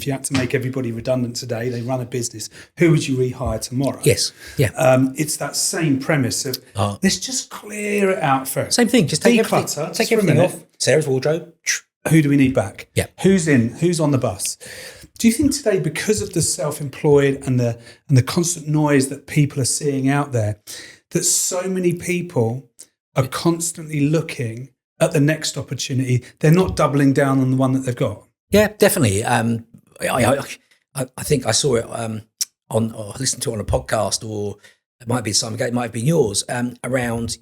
if you had to make everybody redundant today, they run a business, who would you rehire tomorrow? Yes. Yeah. It's that same premise of let's just clear it out first. Same thing. Just take declutter. Take everything off. Sarah's wardrobe. Who do we need back? Yeah. Who's in? Who's on the bus? Do you think today, because of the self-employed and the constant noise that people are seeing out there, that so many people are constantly looking at the next opportunity? They're not doubling down on the one that they've got. Yeah, definitely. I think I saw it or listened to it on a podcast, or it might be some, it might have been yours, around,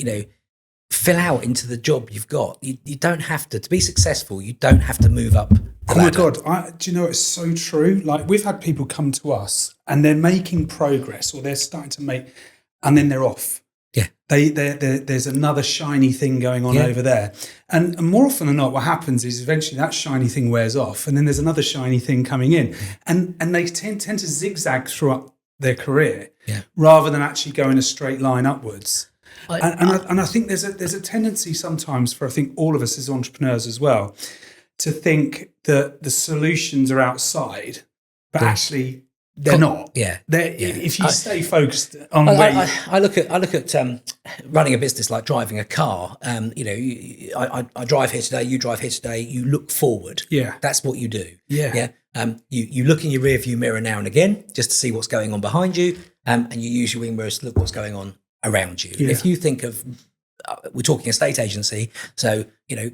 fill out into the job you've got. You don't have to be successful. You don't have to move up the ladder. My God, do you know, it's so true. Like, we've had people come to us and they're making progress, or they're starting to make, and then they're off. Yeah, there's another shiny thing going on over there, and more often than not, what happens is eventually that shiny thing wears off, and then there's another shiny thing coming in, and they tend to zigzag throughout their career, rather than actually go in a straight line upwards. And I think there's a tendency sometimes for, I think, all of us as entrepreneurs as well, to think that the solutions are outside, but actually they're not. If you stay focused on I look at running a business like driving a car. I drive here today, you drive here today. You look forward. Yeah, that's what you do. Yeah. You look in your rearview mirror now and again just to see what's going on behind you, and you use your wing mirrors to look what's going on around you. If you think of, we're talking estate agency, so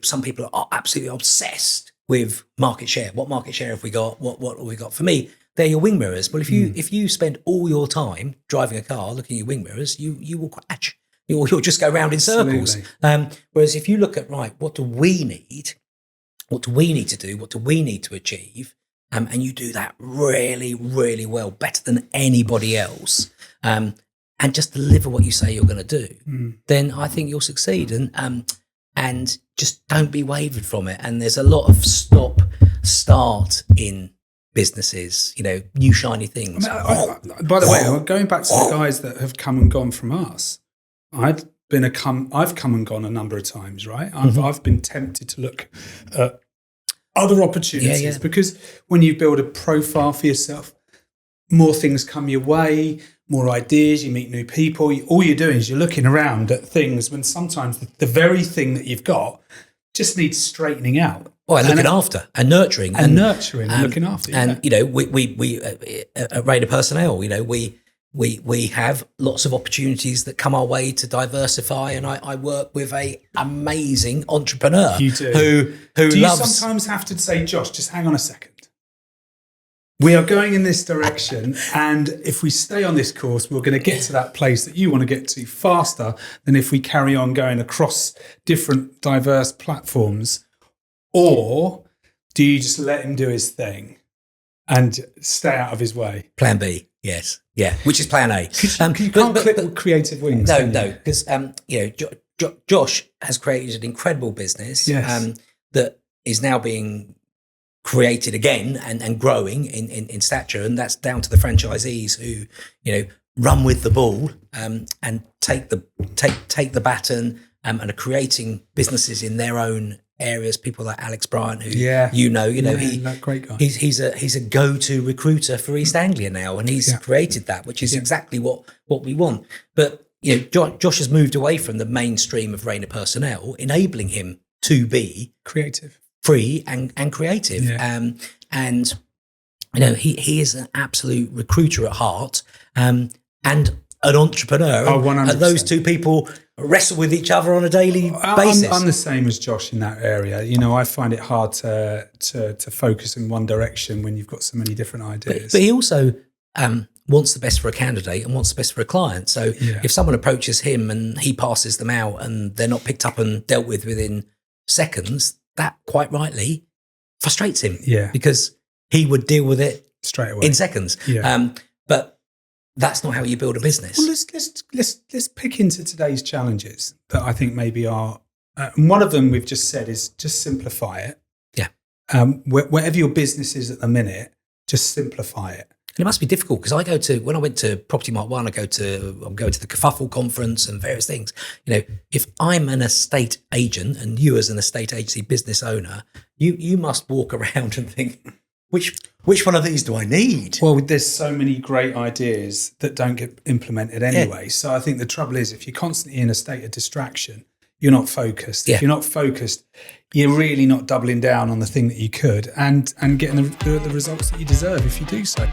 some people are absolutely obsessed with market share. What market share have we got? What have we got? For me, they're your wing mirrors. Well, if you spend all your time driving a car looking at your wing mirrors, you will crash. You'll just go round in circles. Whereas if you look at, what do we need? What do we need to do? What do we need to achieve? And you do that really, really well, better than anybody else. And just deliver what you say you're going to do, then I think you'll succeed. And just don't be wavered from it. And there's a lot of start in businesses, new shiny things. By the way, going back to the guys that have come and gone from us, I've come and gone a number of times, right? I've been tempted to look at other opportunities, because when you build a profile for yourself, more things come your way, more ideas, you meet new people. All you're doing is you're looking around at things when sometimes the very thing that you've got just needs straightening out. Oh, and looking after and nurturing. And looking after. And, we at Rehire Personnel, we have lots of opportunities that come our way to diversify. And I work with a amazing entrepreneur. You do. Who do you loves... sometimes have to say, Josh, just hang on a second. We are going in this direction, and if we stay on this course, we're going to get to that place that you want to get to faster than if we carry on going across different diverse platforms. Or do you just let him do his thing and stay out of his way? Plan B, yes. Yeah, which is plan A. You can't clip creative wings. No, because Josh has created an incredible business that is now being created again and growing in stature, and that's down to the franchisees who run with the ball and take the baton and are creating businesses in their own areas. People like Alex Bryant, who great guy. He's a go-to recruiter for East Anglia now, and he's created that, which is exactly what we want. But Josh has moved away from the mainstream of Rehire Personnel, enabling him to be creative, free and creative. And he is an absolute recruiter at heart, and an entrepreneur. Oh, 100%. And those two people wrestle with each other on a daily basis. I'm the same as Josh in that area. I find it hard to focus in one direction when you've got so many different ideas. But he also wants the best for a candidate and wants the best for a client. So if someone approaches him and he passes them out and they're not picked up and dealt with within seconds, that quite rightly frustrates him. Yeah. Because he would deal with it straight away in seconds. Yeah. But that's not how you build a business. Well, let's pick into today's challenges that I think maybe are. One of them we've just said is just simplify it. Yeah. Whatever your business is at the minute, just simplify it. And it must be difficult because when I went to Property Mark 1, I'm going to the Kerfuffle conference and various things. If I'm an estate agent and you as an estate agency business owner, you must walk around and think, which one of these do I need? Well, there's so many great ideas that don't get implemented anyway. So I think the trouble is, if you're constantly in a state of distraction, you're not focused. If you're not focused, you're really not doubling down on the thing that you could and getting the results that you deserve if you do so.